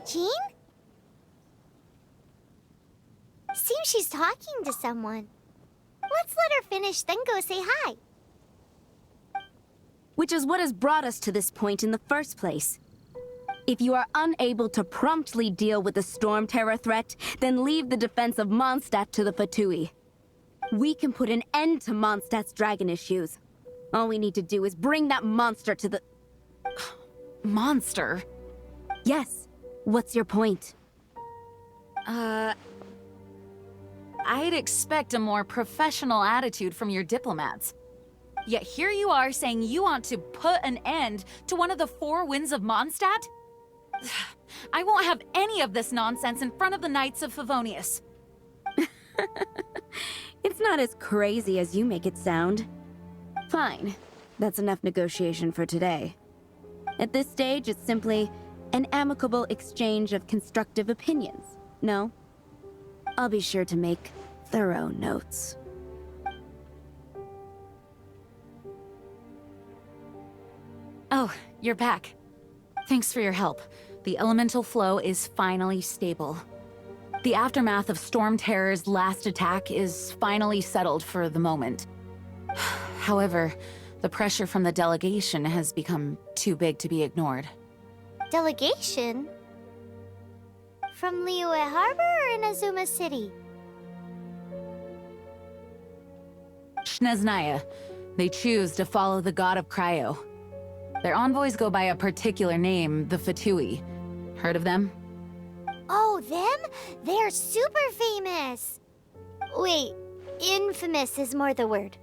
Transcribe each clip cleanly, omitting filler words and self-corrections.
Jean? Seems she's talking to someone. Let's let her finish, then go say hi. Which is what has brought us to this point in the first place. If you are unable to promptly deal with the storm terror threat, then leave the defense of Mondstadt to the Fatui. We can put an end to Mondstadt's dragon issues. All we need to do is bring that monster to the... Monster? Yes. What's your point? I'd expect a more professional attitude from your diplomats. Yet here you are saying you want to put an end to one of the four winds of Mondstadt? I won't have any of this nonsense in front of the Knights of Favonius. It's not as crazy as you make it sound. Fine. That's enough negotiation for today. At this stage, it's simply an amicable exchange of constructive opinions. No? I'll be sure to make thorough notes. Oh, you're back. Thanks for your help. The elemental flow is finally stable. The aftermath of Storm Terror's last attack is finally settled for the moment. However, the pressure from the delegation has become too big to be ignored. Delegation? From Liyue Harbor or Inazuma City? Snezhnaya. They choose to follow the god of Cryo. Their envoys go by a particular name, the Fatui. Heard of them? Oh, them? They're super famous! Wait, infamous is more the word.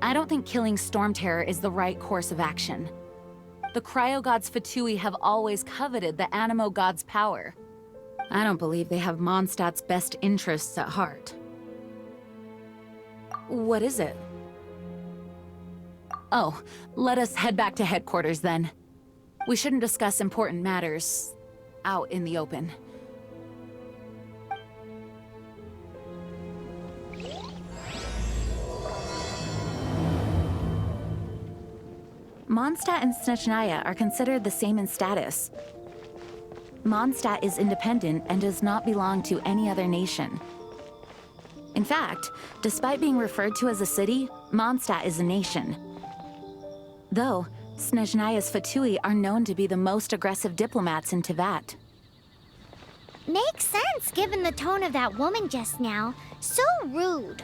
I don't think killing Storm Terror is the right course of action. The Cryo God's Fatui have always coveted the Animo God's power. I don't believe they have Mondstadt's best interests at heart. What is it? Oh, let us head back to headquarters then. We shouldn't discuss important matters out in the open. Mondstadt and Snezhnaya are considered the same in status. Mondstadt is independent and does not belong to any other nation. In fact, despite being referred to as a city, Mondstadt is a nation. Though, Snezhnaya's Fatui are known to be the most aggressive diplomats in Teyvat. Makes sense given the tone of that woman just now. So rude.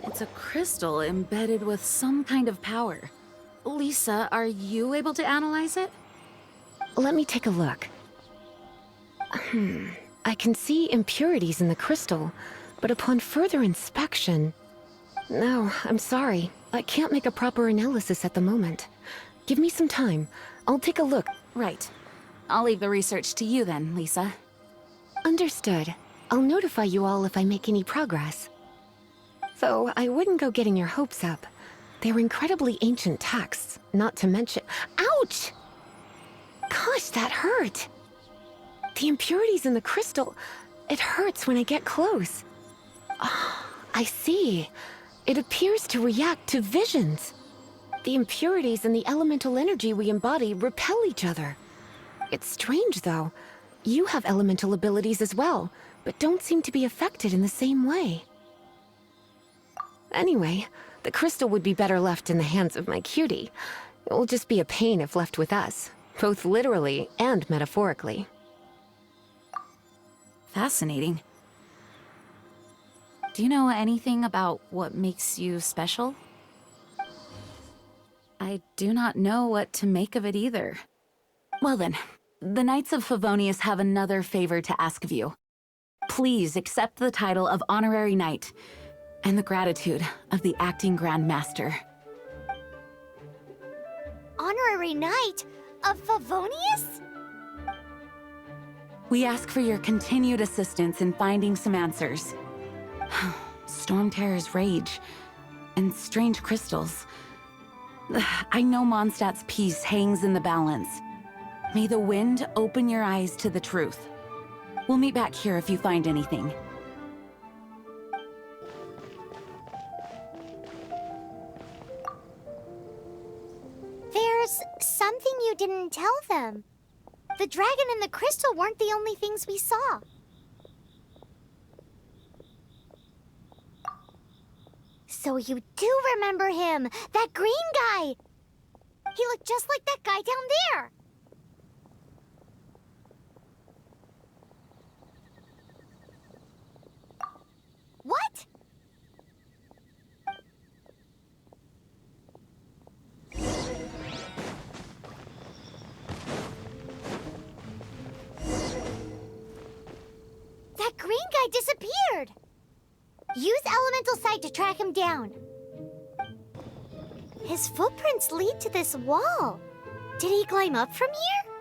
It's a crystal embedded with some kind of power. Lisa, are you able to analyze it? Let me take a look. I can see impurities in the crystal, but upon further inspection... No, I'm sorry. I can't make a proper analysis at the moment. Give me some time. I'll take a look. Right. I'll leave the research to you then, Lisa. Understood. I'll notify you all if I make any progress. Though I wouldn't go getting your hopes up. They're incredibly ancient texts, not to mention... Ouch! Gosh, that hurt! The impurities in the crystal... It hurts when I get close. Ah, I see. It appears to react to visions. The impurities and the elemental energy we embody repel each other. It's strange, though. You have elemental abilities as well, but don't seem to be affected in the same way. Anyway, the crystal would be better left in the hands of my cutie. It will just be a pain if left with us, both literally and metaphorically. Fascinating. Do you know anything about what makes you special? I do not know what to make of it either. Well then, the Knights of Favonius have another favor to ask of you. Please accept the title of Honorary Knight. and the gratitude of the acting Grandmaster. Honorary Knight of Favonius? We ask for your continued assistance in finding some answers. Storm Terror's rage, and strange crystals. I know Mondstadt's peace hangs in the balance. May the wind open your eyes to the truth. We'll meet back here if you find anything. There's something you didn't tell them. The dragon and the crystal weren't the only things we saw. So you do remember him, that green guy! He looked just like that guy down there! What? That green guy disappeared! Use Elemental Sight to track him down. His footprints lead to this wall. Did he climb up from here?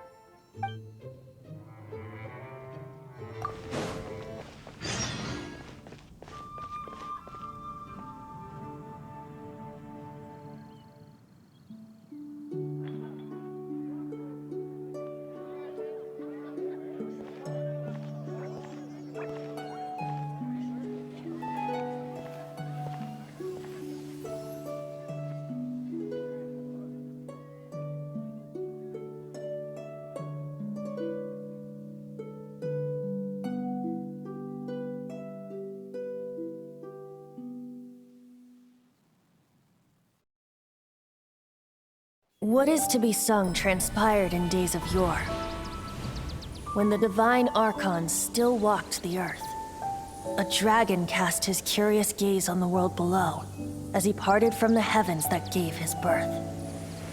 What is to be sung transpired in days of yore, when the divine archons still walked the earth. A dragon cast his curious gaze on the world below, as he parted from the heavens that gave his birth.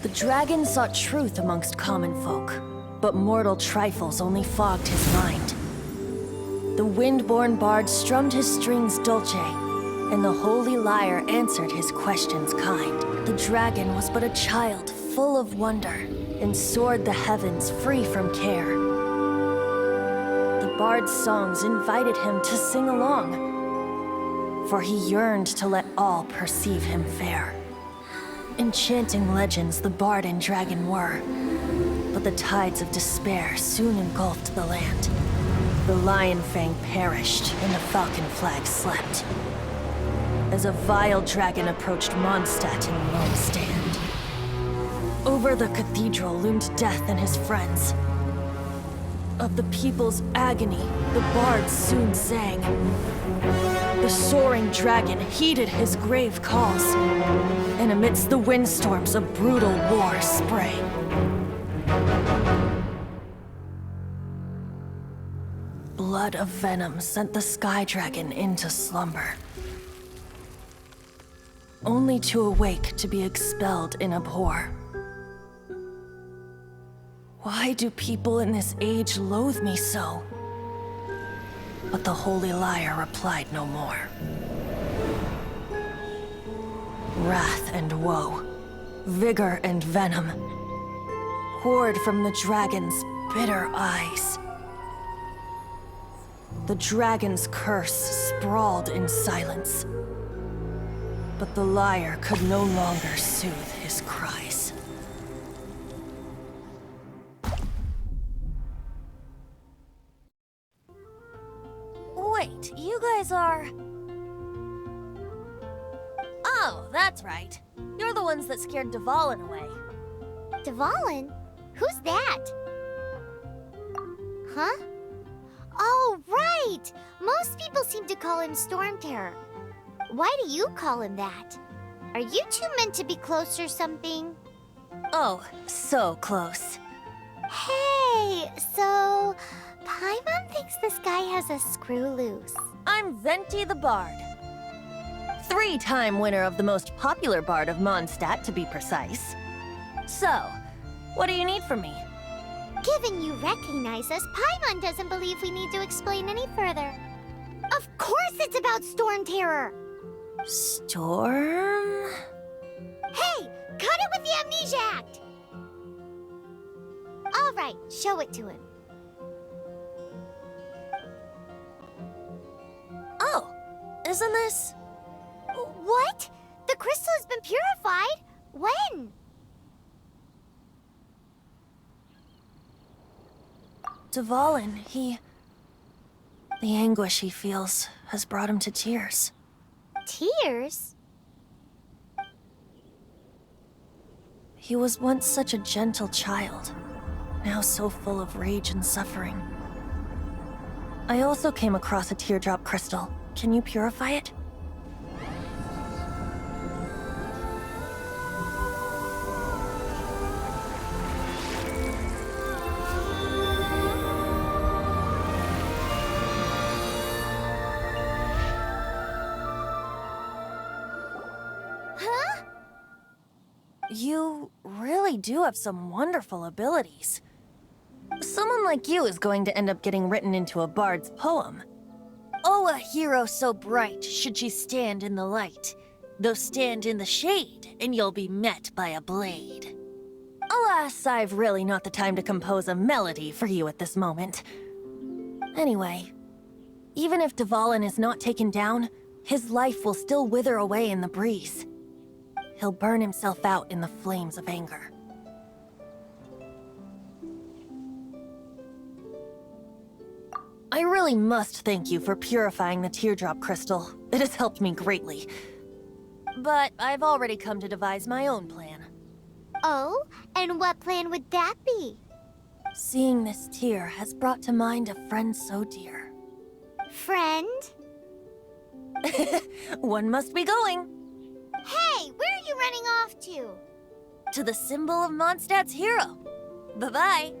The dragon sought truth amongst common folk, but mortal trifles only fogged his mind. The wind-born bard strummed his strings dulce, and the holy lyre answered his questions kind. The dragon was but a child, full of wonder, and soared the heavens free from care. The bard's songs invited him to sing along, for he yearned to let all perceive him fair. Enchanting legends the bard and dragon were, but the tides of despair soon engulfed the land. The lion fang perished, and the falcon flag slept, as a vile dragon approached Mondstadt in lone stand. Over the cathedral loomed death and his friends. Of the people's agony, the bards soon sang. The soaring dragon heeded his grave calls, and amidst the windstorms a brutal war sprang. Blood of venom sent the sky dragon into slumber, only to awake to be expelled in abhor. Why do people in this age loathe me so? But the holy lyre replied no more. Wrath and woe, vigor and venom, poured from the dragon's bitter eyes. The dragon's curse sprawled in silence, but the lyre could no longer soothe his cries. Wait, you guys are... Oh, that's right. You're the ones that scared Dvalin away. Dvalin? Who's that? Huh? Oh, right! Most people seem to call him Storm Terror. Why do you call him that? Are you two meant to be close or something? Oh, so close. Hey, so... Paimon thinks this guy has a screw loose. I'm Venti the Bard. 3-time winner of the most popular bard of Mondstadt, to be precise. So, what do you need from me? Given you recognize us, Paimon doesn't believe we need to explain any further. Of course it's about Storm Terror! Storm? Hey! Cut it with the amnesia act! All right, show it to him. Oh, isn't this... What? The crystal has been purified? When? Dvalin, the anguish he feels has brought him to tears. Tears? He was once such a gentle child, now so full of rage and suffering. I also came across a teardrop crystal. Can you purify it? Huh? You really do have some wonderful abilities. Someone like you is going to end up getting written into a bard's poem. Oh, a hero so bright should she stand in the light, though stand in the shade, and you'll be met by a blade. Alas, I've really not the time to compose a melody for you at this moment. Anyway, even if Dvalin is not taken down, his life will still wither away in the breeze. He'll burn himself out in the flames of anger. I really must thank you for purifying the teardrop crystal. It has helped me greatly. But I've already come to devise my own plan. Oh, and what plan would that be? Seeing this tear has brought to mind a friend so dear. Friend? One must be going. Hey, where are you running off to? To the symbol of Mondstadt's hero. Bye-bye.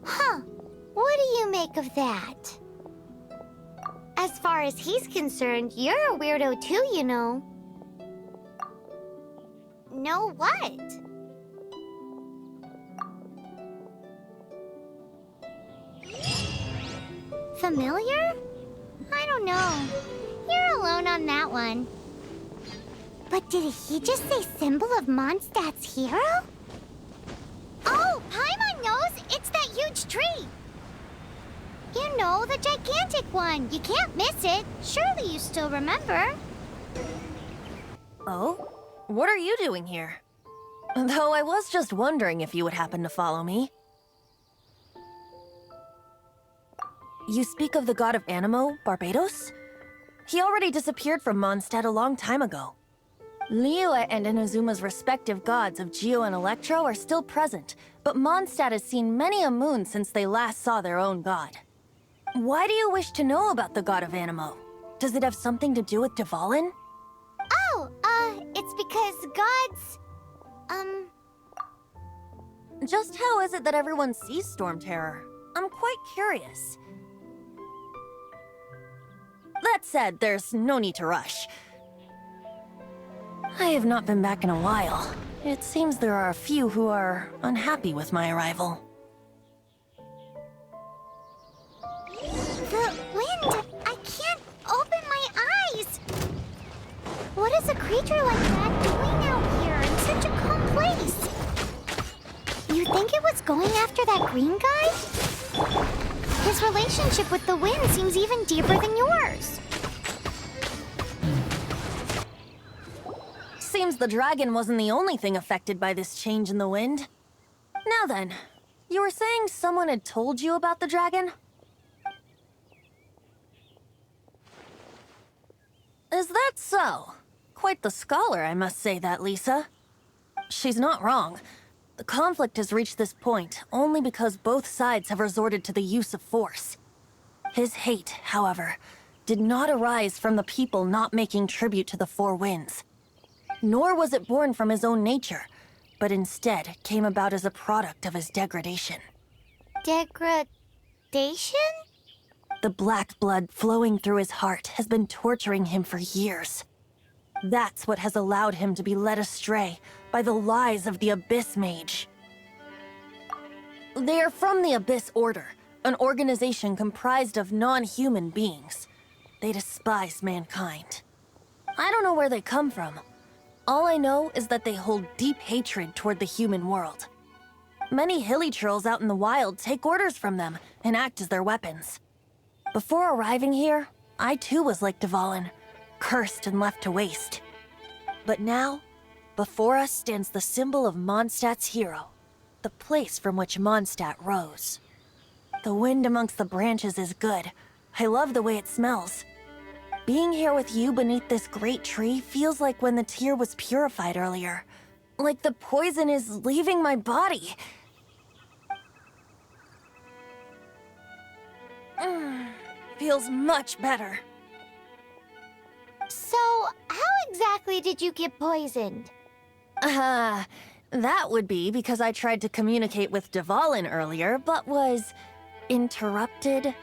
Huh. What do you make of that? As far as he's concerned, you're a weirdo too, you know. Know what? Familiar? I don't know. You're alone on that one. But did he just say symbol of Mondstadt's hero? Oh, Paimon knows! It's that huge tree! You know, the gigantic one. You can't miss it. Surely you still remember. Oh? What are you doing here? Though I was just wondering if you would happen to follow me. You speak of the god of Animo, Barbados? He already disappeared from Mondstadt a long time ago. Liyue and Inazuma's respective gods of Geo and Electro are still present, but Mondstadt has seen many a moon since they last saw their own god. Why do you wish to know about the god of Animo? Does it have something to do with Dvalin? Oh, it's because gods... Just how is it that everyone sees Storm Terror? I'm quite curious. That said, there's no need to rush. I have not been back in a while. It seems there are a few who are unhappy with my arrival. The wind! I can't open my eyes! What is a creature like that doing out here in such a calm place? You think it was going after that green guy? His relationship with the wind seems even deeper than yours. Seems the dragon wasn't the only thing affected by this change in the wind. Now then, you were saying someone had told you about the dragon? Is that so? Quite the scholar, I must say that, Lisa. She's not wrong. The conflict has reached this point only because both sides have resorted to the use of force. His hate, however, did not arise from the people not making tribute to the Four Winds. Nor was it born from his own nature, but instead came about as a product of his degradation. Degradation? The black blood flowing through his heart has been torturing him for years. That's what has allowed him to be led astray by the lies of the Abyss Mage. They are from the Abyss Order, an organization comprised of non-human beings. They despise mankind. I don't know where they come from. All I know is that they hold deep hatred toward the human world. Many hilly trolls out in the wild take orders from them and act as their weapons. Before arriving here, I too was like Dvalin, cursed and left to waste. But now, before us stands the symbol of Mondstadt's hero, the place from which Mondstadt rose. The wind amongst the branches is good. I love the way it smells. Being here with you beneath this great tree feels like when the tear was purified earlier. Like the poison is leaving my body. Feels much better. So, how exactly did you get poisoned? That would be because I tried to communicate with Dvalin earlier, but was interrupted.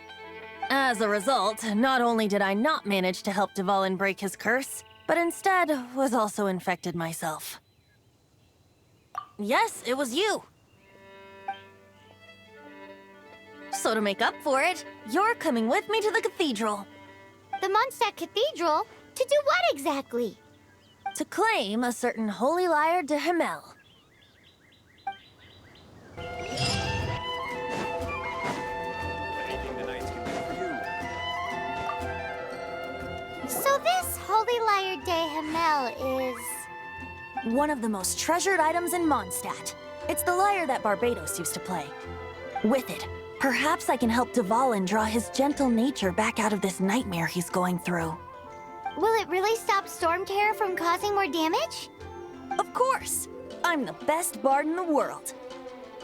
As a result, not only did I not manage to help Dvalin break his curse, but instead was also infected myself. Yes, it was you. So to make up for it, you're coming with me to the cathedral. The Mondstadt Cathedral? To do what exactly? To claim a certain holy lyre de Himmel. So this holy lyre de Himmel is... one of the most treasured items in Mondstadt. It's the lyre that Barbados used to play. With it, perhaps I can help Dvalin draw his gentle nature back out of this nightmare he's going through. Will it really stop Storm Terror from causing more damage? Of course! I'm the best bard in the world.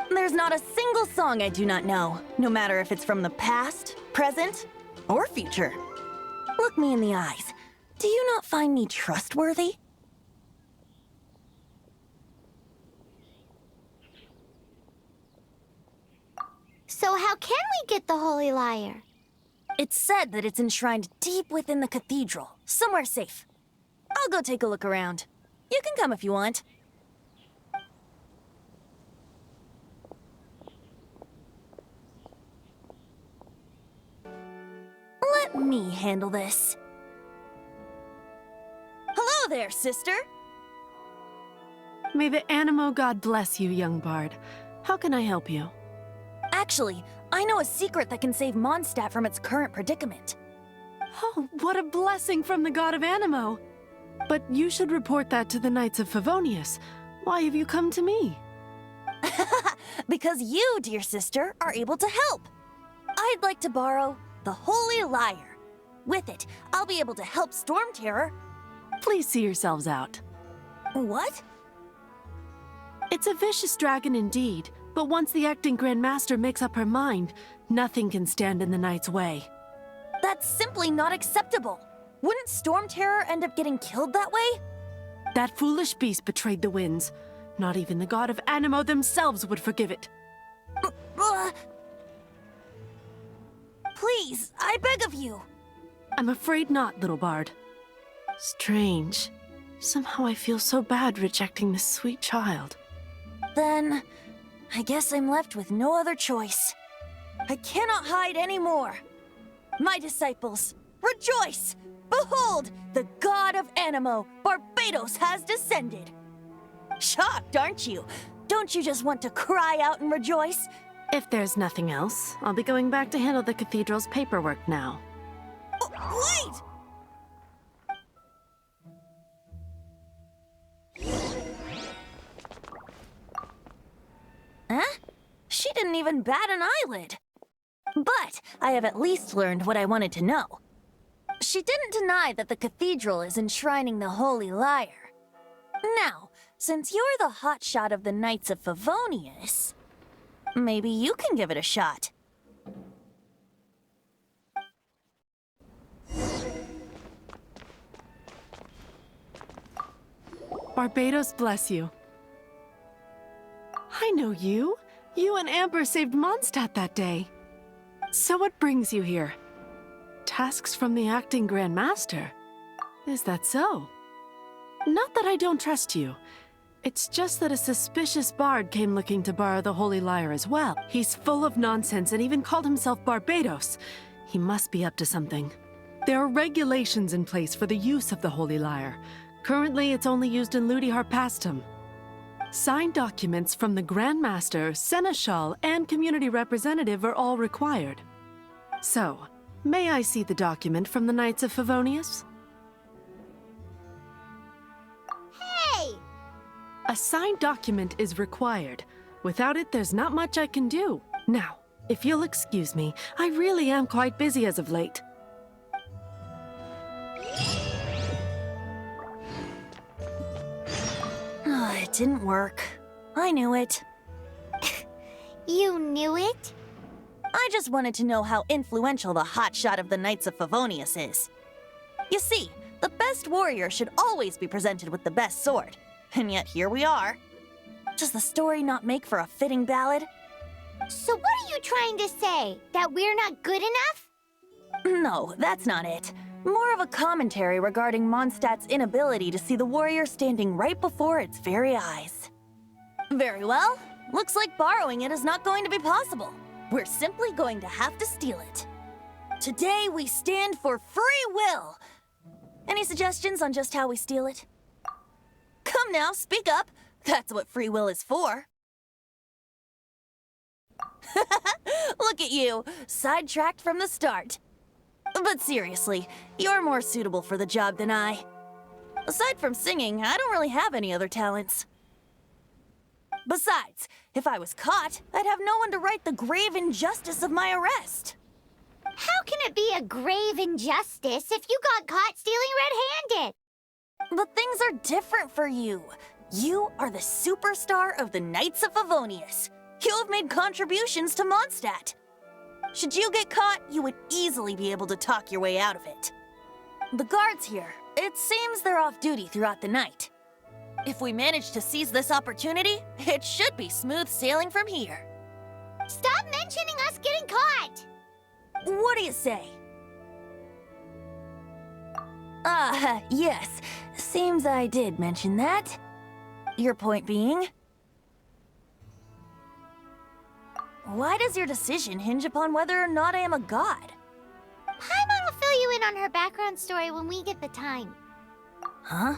There's not a single song I do not know, no matter if it's from the past, present, or future. Look me in the eyes. Do you not find me trustworthy? So how can we get the holy lyre? It's said that it's enshrined deep within the cathedral, somewhere safe. I'll go take a look around. You can come if you want. Let me handle this. Hello there, sister! May the Animo God bless you, young bard. How can I help you? Actually, I know a secret that can save Mondstadt from its current predicament. Oh, what a blessing from the god of Animo! But you should report that to the Knights of Favonius. Why have you come to me? Because you, dear sister, are able to help. I'd like to borrow the Holy Lyre. With it, I'll be able to help Storm Terror. Please see yourselves out. What? It's a vicious dragon indeed, but once the acting Grand Master makes up her mind, nothing can stand in the Knight's way. That's simply not acceptable. Wouldn't Storm Terror end up getting killed that way? That foolish beast betrayed the winds. Not even the god of Animo themselves would forgive it. Please, I beg of you. I'm afraid not, little bard. Strange. Somehow I feel so bad rejecting this sweet child. Then, I guess I'm left with no other choice. I cannot hide anymore. My disciples, rejoice! Behold, the god of Animo, Barbados, has descended. Shocked, aren't you? Don't you just want to cry out and rejoice? If there's nothing else, I'll be going back to handle the cathedral's paperwork now. Wait! Huh? She didn't even bat an eyelid. But I have at least learned what I wanted to know. She didn't deny that the cathedral is enshrining the Holy Lyre. Now, since you're the hotshot of the Knights of Favonius, maybe you can give it a shot. Barbados bless you. I know you. You and Amber saved Mondstadt that day. So what brings you here? Tasks from the acting Grand Master. Is that so? Not that I don't trust you. It's just that a suspicious bard came looking to borrow the Holy Lyre as well. He's full of nonsense and even called himself Barbados. He must be up to something. There are regulations in place for the use of the Holy Lyre. Currently, it's only used in Ludi Harpastum. Signed documents from the Grand Master, Seneschal, and community representative are all required. So, may I see the document from the Knights of Favonius? Hey! A signed document is required. Without it, there's not much I can do. Now, if you'll excuse me, I really am quite busy as of late. It didn't work. I knew it. You knew it? I just wanted to know how influential the hotshot of the Knights of Favonius is. You see, the best warrior should always be presented with the best sword. And yet here we are. Does the story not make for a fitting ballad? So what are you trying to say? That we're not good enough? No, that's not it. More of a commentary regarding Mondstadt's inability to see the warrior standing right before its very eyes. Very well. Looks like borrowing it is not going to be possible. We're simply going to have to steal it. Today we stand for free will. Any suggestions on just how we steal it? Come now, speak up. That's what free will is for. Look at you, sidetracked from the start. But seriously, you're more suitable for the job than I. Aside from singing, I don't really have any other talents. Besides, if I was caught, I'd have no one to right the grave injustice of my arrest. How can it be a grave injustice if you got caught stealing red-handed? But things are different for you. You are the superstar of the Knights of Favonius. You have made contributions to Mondstadt. Should you get caught, you would easily be able to talk your way out of it. The guards here, it seems they're off duty throughout the night. If we manage to seize this opportunity, it should be smooth sailing from here. Stop mentioning us getting caught! What do you say? Yes. Seems I did mention that. Your point being? Why does your decision hinge upon whether or not I am a god? Paimon will fill you in on her background story when we get the time. Huh?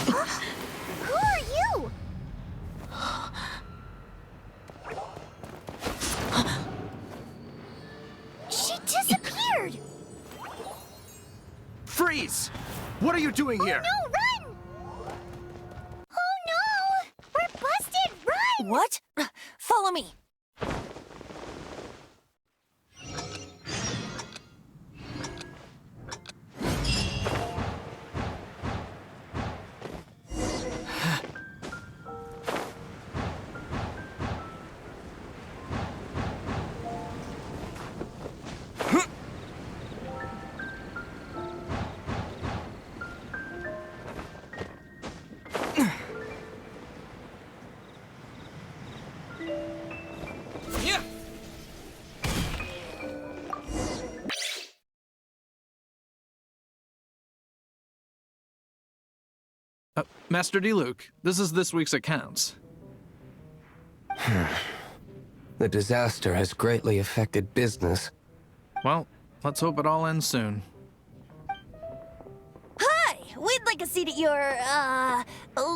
Who are you? She disappeared! Freeze! What are you doing here? No, run! Oh no! We're busted! Run! What? Follow me. Master Diluc, this is this week's accounts. The disaster has greatly affected business. Well, let's hope it all ends soon. Hi! We'd like a seat at your,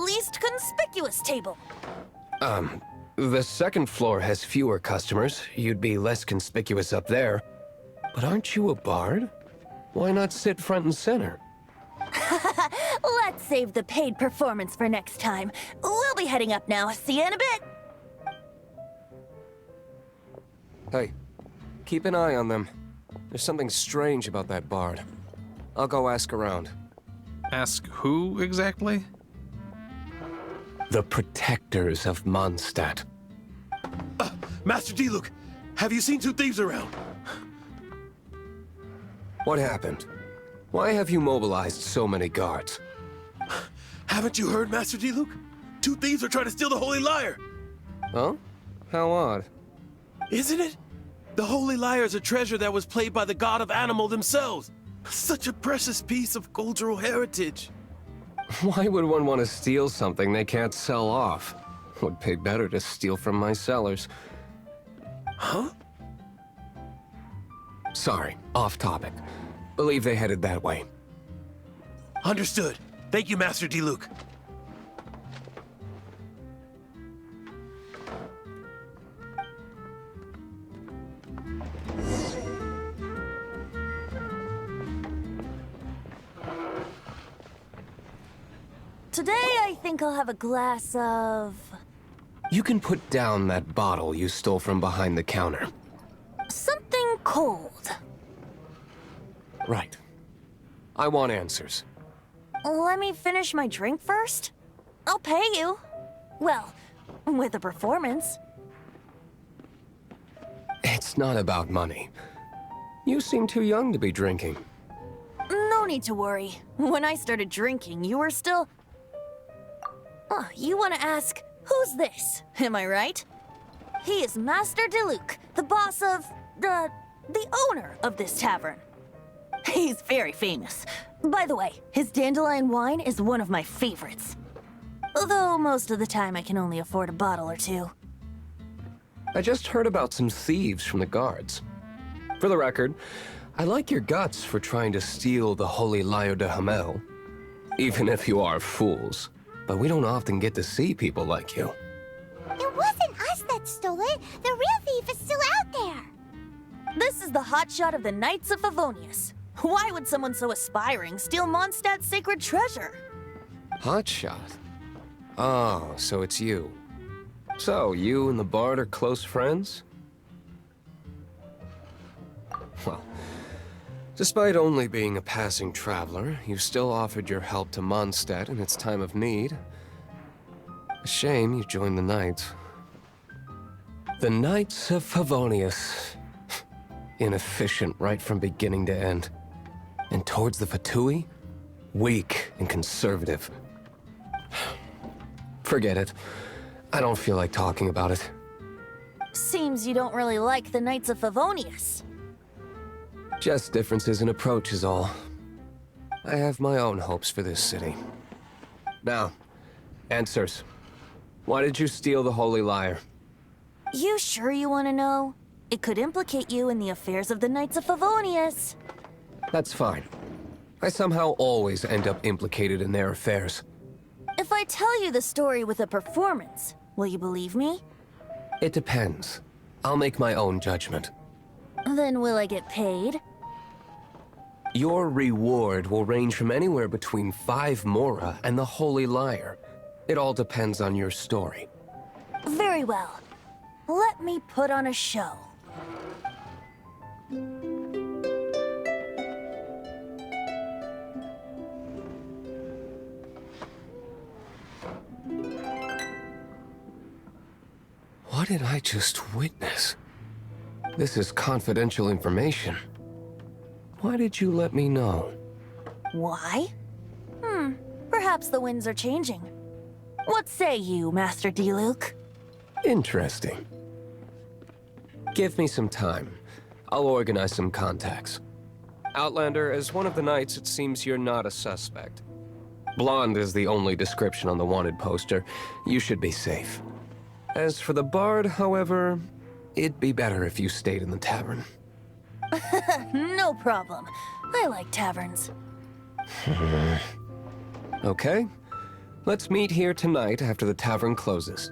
least conspicuous table. The second floor has fewer customers. You'd be less conspicuous up there. But aren't you a bard? Why not sit front and center? Let's save the paid performance for next time. We'll be heading up now. See you in a bit. Hey, keep an eye on them. There's something strange about that bard. I'll go ask around. Ask who exactly? The protectors of Mondstadt. Master Diluc, have you seen two thieves around? What happened? Why have you mobilized so many guards? Haven't you heard, Master Diluc? Two thieves are trying to steal the Holy Lyre. Huh? How odd. Isn't it? The Holy Lyre is a treasure that was played by the god of animal themselves. Such a precious piece of cultural heritage. Why would one want to steal something they can't sell off? Would pay better to steal from my sellers. Huh? Sorry, off topic. Believe they headed that way. Understood. Thank you, Master Diluc. Today, I think I'll have a glass of... You can put down that bottle you stole from behind the counter. something cold. Right. I want answers. Let me finish my drink first. I'll pay you. Well, with a performance. It's not about money. You seem too young to be drinking. No need to worry. When I started drinking, you were still... Oh, you want to ask, who's this? Am I right? He is Master Diluc, the boss of... the owner of this tavern. He's very famous. By the way, his dandelion wine is one of my favorites. Although most of the time I can only afford a bottle or two. I just heard about some thieves from the guards. For the record, I like your guts for trying to steal the Holy Lyre de Hamel. Even if you are fools. But we don't often get to see people like you. It wasn't us that stole it. The real thief is still out there. This is the hotshot of the Knights of Favonius. Why would someone so aspiring steal Mondstadt's sacred treasure? Hotshot? Oh, so it's you. So, you and the Bard are close friends? Well, despite only being a passing traveler, you still offered your help to Mondstadt in its time of need. A shame you joined the Knights. The Knights of Favonius. Inefficient right from beginning to end. And towards the Fatui, weak and conservative. Forget it. I don't feel like talking about it. Seems you don't really like the Knights of Favonius. Just differences in approach is all. I have my own hopes for this city. Now, answers. Why did you steal the Holy Lyre? You sure you want to know? It could implicate you in the affairs of the Knights of Favonius. That's fine. I somehow always end up implicated in their affairs. If I tell you the story with a performance, will you believe me? It depends. I'll make my own judgment. Then will I get paid? Your reward will range from anywhere between 5 mora and the Holy Lyre. It all depends on your story. Very well. Let me put on a show. What did I just witness? This is confidential information. Why did you let me know? Why? Perhaps the winds are changing. What say you, Master Diluc? Interesting. Give me some time. I'll organize some contacts. Outlander, as one of the knights, it seems you're not a suspect. Blonde is the only description on the wanted poster. You should be safe. As for the Bard, however, it'd be better if you stayed in the tavern. No problem. I like taverns. Okay. Let's meet here tonight after the tavern closes.